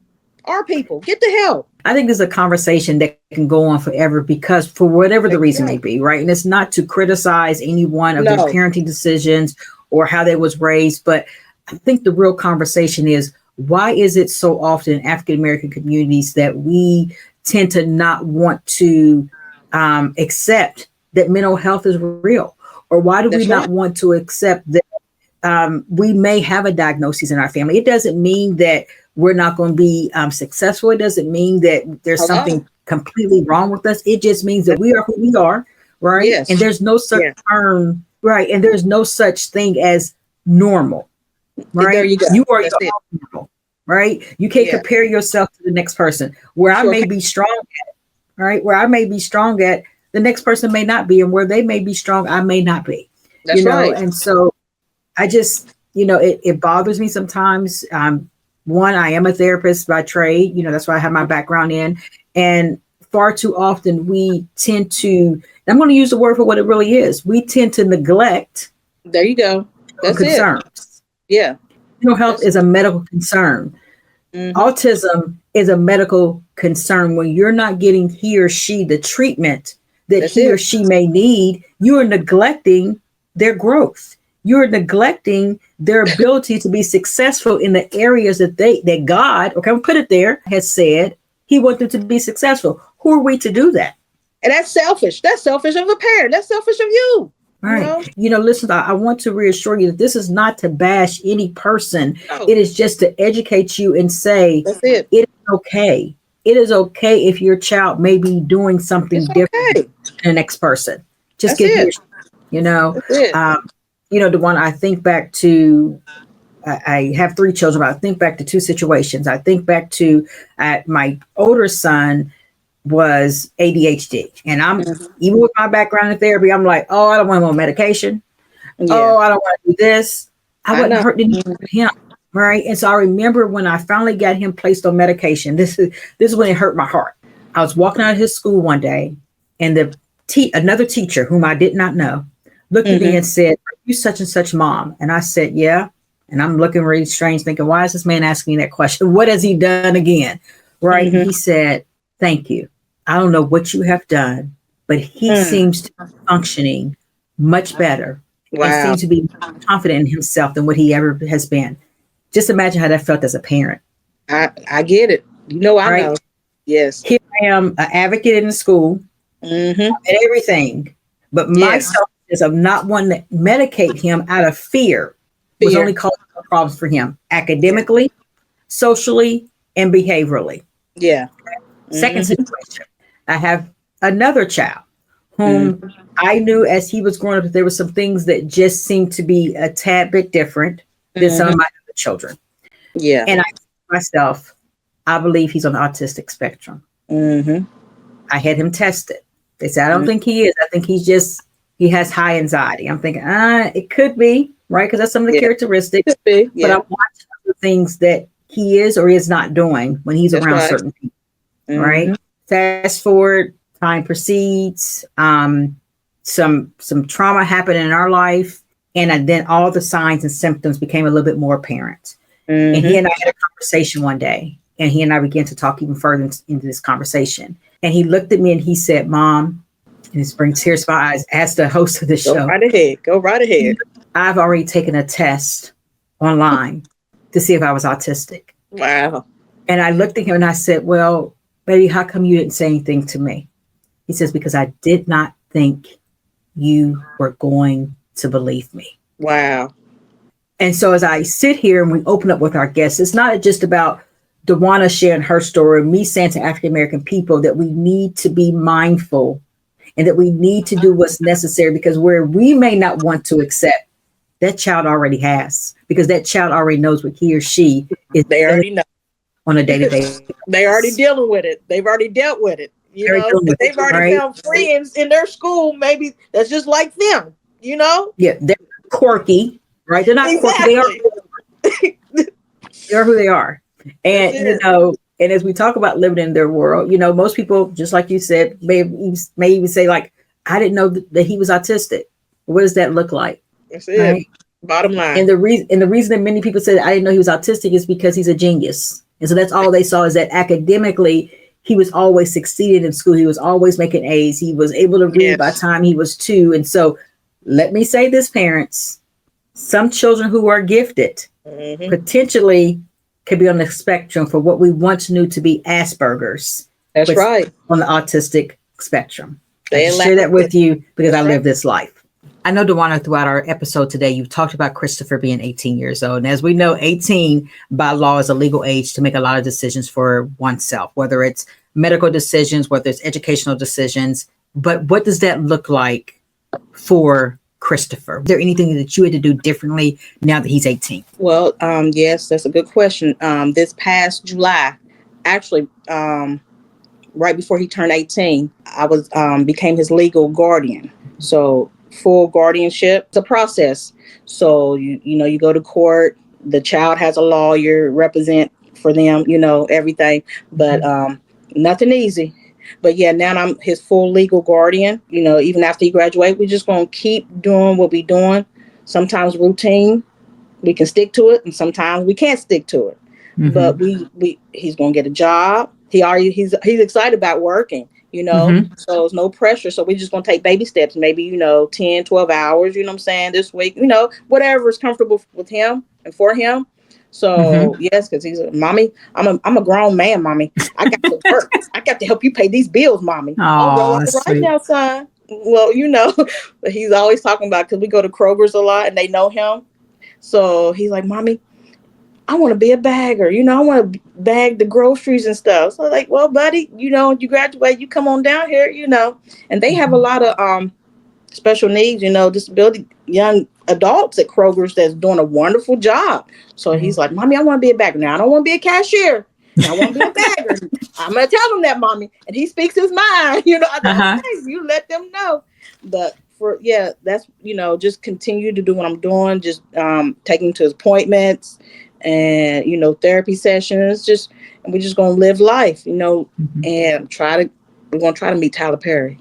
Our people, get the help. I think there's a conversation that can go on forever, because for whatever the reason may be, right? And it's not to criticize anyone of their parenting decisions or how they was raised, but I think the real conversation is, why is it so often in African-American communities that we tend to not want to accept that mental health is real? Or why do we not want to accept that we may have a diagnosis in our family? It doesn't mean that we're not going to be successful. It doesn't mean that there's something completely wrong with us. It just means that we are who we are, right? Yes. And there's no such term, right? And there's no such thing as normal, right? There you go. You are normal, right? You can't compare yourself to the next person. Where I may be strong at, right? Where I may be strong at, the next person may not be, and where they may be strong, I may not be. That's right. And so I just, it bothers me sometimes. One, I am a therapist by trade, that's what I have my background in. And far too often we tend to, I'm going to use the word for what it really is. We tend to neglect. There you go. That's concerns. Yeah. Mental health is a medical concern. Mm-hmm. Autism is a medical concern. When you're not getting he or she the treatment that he or she may need, you are neglecting their growth. You're neglecting their ability to be successful in the areas that God, okay, I'll put it there, has said he wants them to be successful. Who are we to do that? And that's selfish. That's selfish of a parent. That's selfish of you. Right. Listen, I want to reassure you that this is not to bash any person. No. It is just to educate you and say it is okay. It is okay if your child may be doing something different than the next person. Just get here, the one I think back to, I have 3 children, but I think back to 2 situations. I think back to my older son was ADHD. And I'm, even with my background in therapy, I'm like, oh, I don't want more medication. Yeah. Oh, I don't want to do this. I wasn't hurting him. Right. And so I remember when I finally got him placed on medication, this is when it hurt my heart. I was walking out of his school one day, and another teacher whom I did not know looked at me and said, "Are you such and such mom?" And I said, "Yeah." And I'm looking really strange, thinking, why is this man asking me that question? What has he done again? Right. He said, "Thank you. I don't know what you have done, but he seems to be functioning much better and seems to be confident in himself than what he ever has been." Just imagine how that felt as a parent. I get it. I know. Yes. Here I am, an advocate in the school and everything, but my selfishness of not wanting to medicate him out of fear was only causing problems for him academically, socially, and behaviorally. Yeah. Second situation, I have another child whom I knew as he was growing up that there were some things that just seemed to be a tad bit different than some of my other children. Yeah. And I told myself, I believe he's on the autistic spectrum. I had him tested. They said, I don't think he is. I think he has high anxiety. I'm thinking, it could be, right? Because that's some of the characteristics. But I'm watching other things that he is or is not doing when he's around certain people, right? Fast forward, time proceeds. Some trauma happened in our life. And then all the signs and symptoms became a little bit more apparent. And he and I had a conversation one day, and he and I began to talk even further into this conversation. And he looked at me and he said, "Mom," and this brings tears to my eyes, as the host of the show. Go right ahead. "I've already taken a test online to see if I was autistic." Wow. And I looked at him and I said, "Well, baby, how come you didn't say anything to me?" He says, "Because I did not think you were going to believe me." Wow. And so as I sit here and we open up with our guests, it's not just about DeWanna sharing her story, me saying to African-American people that we need to be mindful and that we need to do what's necessary, because where we may not want to accept, that child already has, because that child already knows what he or she is. They already know on a day-to-day basis. They're already dealing with it. They've already dealt with it. They've already found friends in their school, maybe that's just like them, Yeah, they're quirky, right? They're not quirky. They are who they are. And, And as we talk about living in their world, most people, just like you said, may even say, like, I didn't know that he was autistic. What does that look like? That's it. Right? Bottom line. And the reason that many people said I didn't know he was autistic is because he's a genius. And so that's all they saw, is that academically he was always succeeded in school. He was always making A's. He was able to read by the time he was 2. And so let me say this, parents, some children who are gifted potentially could be on the spectrum for what we once knew to be Asperger's. That's right. On the autistic spectrum. I share that with you because I live this life. I know, Dewana, throughout our episode today, you've talked about Christopher being 18 years old. And as we know, 18 by law is a legal age to make a lot of decisions for oneself, whether it's medical decisions, whether it's educational decisions. But what does that look like for Christopher? Is there anything that you had to do differently now that he's 18? Well, yes, that's a good question. This past July, actually, right before he turned 18, I became his legal guardian. So full guardianship, it's a process. So you go to court, the child has a lawyer represent for them, everything, but nothing easy. But yeah, now I'm his full legal guardian. Even after he graduates, we're just going to keep doing what we're doing. Sometimes routine, we can stick to it, and sometimes we can't stick to it. But he's going to get a job. He's excited about working. So it's no pressure. So we're just going to take baby steps, maybe, 10, 12 hours, this week, whatever is comfortable with him and for him. So yes, because he's a mommy. I'm a grown man, mommy. I got to work. I got to help you pay these bills, mommy. Oh, right now, son. Well, but he's always talking about, because we go to Kroger's a lot and they know him. So he's like, mommy, I want to be a bagger. I want to bag the groceries and stuff. So I'm like, well, buddy, you graduate, you come on down here, and they have a lot of special needs, disability young adults at Kroger's that's doing a wonderful job. So he's like, mommy, I want to be a bagger. Now, I don't want to be a cashier. I want to be a bagger. I'm going to tell him that, mommy. And he speaks his mind. I thought, okay, you let them know. But that's, just continue to do what I'm doing, just taking him to his appointments and, therapy sessions, and we're just going to live life, and we're going to try to meet Tyler Perry.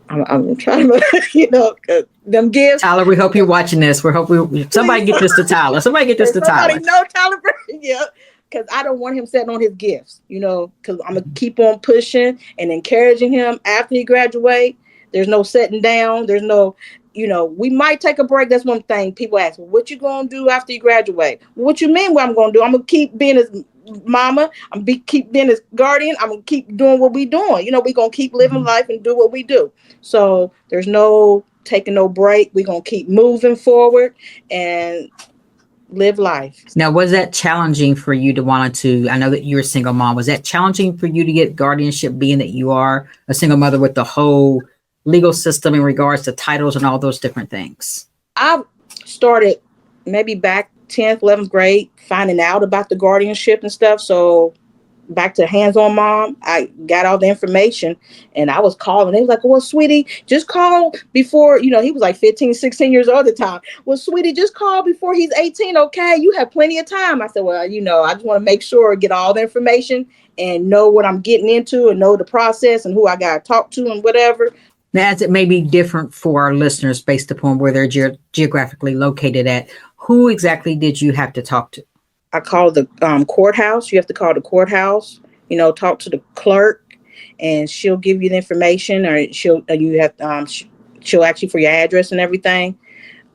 I'm trying to, them gifts. Tyler, we hope you're watching this. Somebody get this to Tyler. Somebody get this to Tyler. Somebody know Tyler Perry, yeah. Because I don't want him sitting on his gifts, because I'm going to keep on pushing and encouraging him after he graduates. There's no sitting down. There's no, we might take a break. That's one thing people ask, what you going to do after you graduate? What you mean what I'm going to do? I'm going to keep being his mama. I'm keep being his guardian. I'm going to keep doing what we doing. We're going to keep living life and do what we do. So there's no taking no break. We're going to keep moving forward and live life. Now, was that challenging for you I know that you're a single mom. Was that challenging for you to get guardianship, being that you are a single mother with the whole legal system in regards to titles and all those different things? I started maybe back 10th, 11th grade, finding out about the guardianship and stuff. So back to hands-on mom, I got all the information and I was calling. They was like, well, sweetie, just call before, he was like 15, 16 years old at the time. Well, sweetie, just call before he's 18. Okay. You have plenty of time. I said, well, I just want to make sure, get all the information and know what I'm getting into and know the process and who I got to talk to and whatever. Now, as it may be different for our listeners based upon where they're geographically located at, who exactly did you have to talk to? I called the courthouse. You have to call the courthouse, talk to the clerk, and she'll give you the information, or she'll ask you for your address and everything.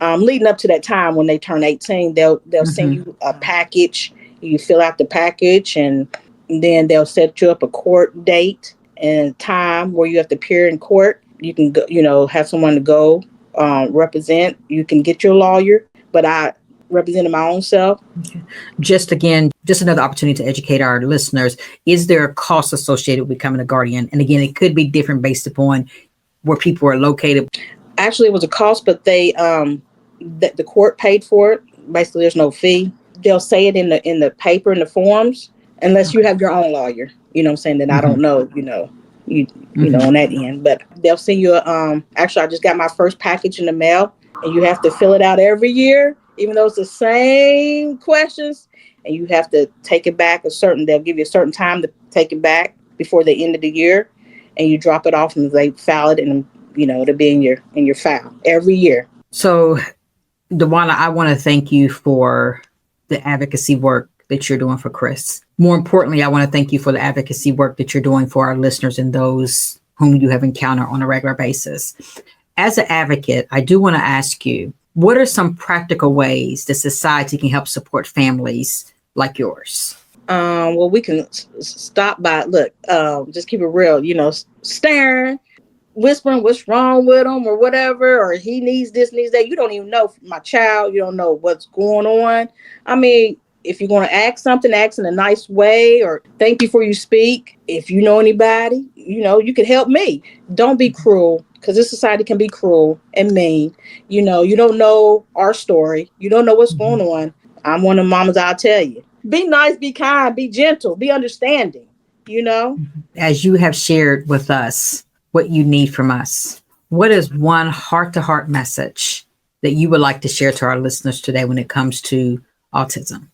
Leading up to that time when they turn 18, they'll send you a package. You fill out the package, and then they'll set you up a court date and time where you have to appear in court. You can go, have someone to go represent. You can get your lawyer, but I represented my own self. Okay. Just another opportunity to educate our listeners. Is there a cost associated with becoming a guardian? And again, it could be different based upon where people are located. Actually, it was a cost, but the court paid for it. Basically, there's no fee. They'll say it in the paper, in the forms, unless you have your own lawyer. That I don't know, on that end. But they'll send you actually, I just got my first package in the mail, and you have to fill it out every year, even though it's the same questions. and you have to take it back they'll give you a certain time to take it back before the end of the year, and you drop it off and they file it, and it'll be in your file every year. So, Dewana, I want to thank you for the advocacy work that you're doing for Chris. More importantly, I want to thank you for the advocacy work that you're doing for our listeners and those whom you have encountered on a regular basis. As an advocate, I do want to ask you, what are some practical ways that society can help support families like yours? Well, we can stop by, just keep it real, staring, whispering what's wrong with him or whatever, or he needs this, needs that. You don't even know my child. You don't know what's going on. I mean, if you're going to ask something, ask in a nice way, or think before you speak. If you know anybody, you can help me. Don't be cruel, because this society can be cruel and mean. You don't know our story. You don't know what's going on. I'm one of the mamas, I'll tell you. Be nice, be kind, be gentle, be understanding, As you have shared with us what you need from us, what is one heart-to-heart message that you would like to share to our listeners today when it comes to autism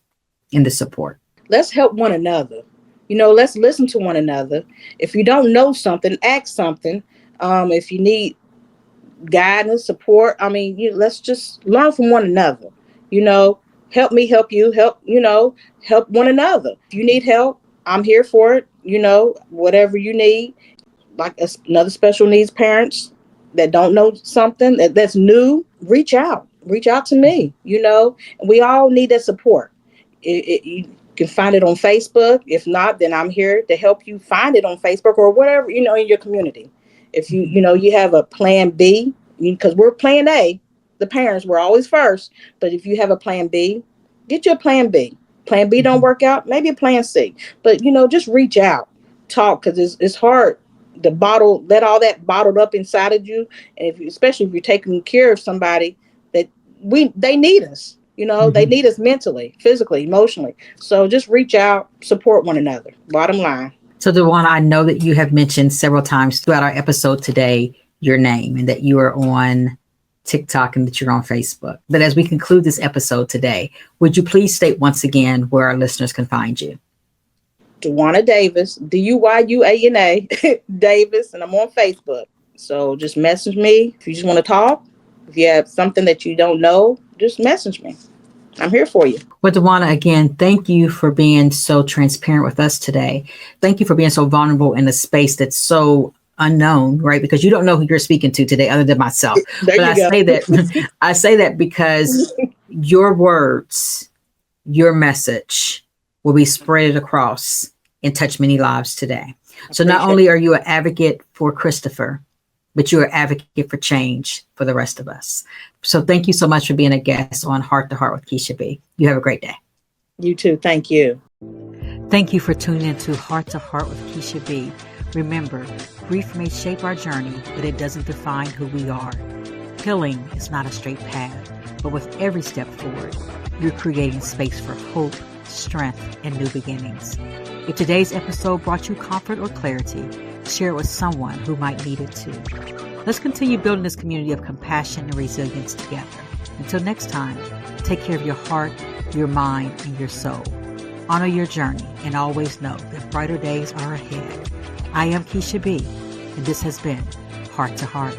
and the support? Let's help one another. Let's listen to one another. If you don't know something, ask something. If you need guidance, support, let's just learn from one another. Help me help you, help one another. If you need help, I'm here for it. Whatever you need. Like another special needs parents that don't know something that's new, reach out to me. We all need that support. You can find it on Facebook. If not, then I'm here to help you find it on Facebook or whatever, in your community. If you have a plan B, because we're plan A, the parents were always first. But if you have a plan B, get your plan B. Plan B don't work out, maybe a plan C. But, just reach out, talk, because it's hard to let all that bottled up inside of you. And especially if you're taking care of somebody that they need us, they need us mentally, physically, emotionally. So just reach out, support one another. Bottom line. So, Dewana, I know that you have mentioned several times throughout our episode today your name and that you are on TikTok and that you're on Facebook. But as we conclude this episode today, would you please state once again where our listeners can find you? Dewana Davis, Duyuana Davis, and I'm on Facebook. So just message me if you just want to talk. If you have something that you don't know, just message me. I'm here for you. Well, Dewana, again, thank you for being so transparent with us today. Thank you for being so vulnerable in a space that's so unknown, right? Because you don't know who you're speaking to today other than myself. But I say that because your words, your message will be spread across and touch many lives today. So not only are you an advocate for Christopher, but you're an advocate for change for the rest of us. So thank you so much for being a guest on Heart to Heart with Keisha B. You have a great day. You too. Thank you. Thank you for tuning into Heart to Heart with Keisha B. Remember, grief may shape our journey, but it doesn't define who we are. Healing is not a straight path, but with every step forward, you're creating space for hope, strength, and new beginnings. If today's episode brought you comfort or clarity, share it with someone who might need it too. Let's continue building this community of compassion and resilience together. Until next time, take care of your heart, your mind, and your soul. Honor your journey and always know that brighter days are ahead. I am Keisha B, and this has been Heart to Heart.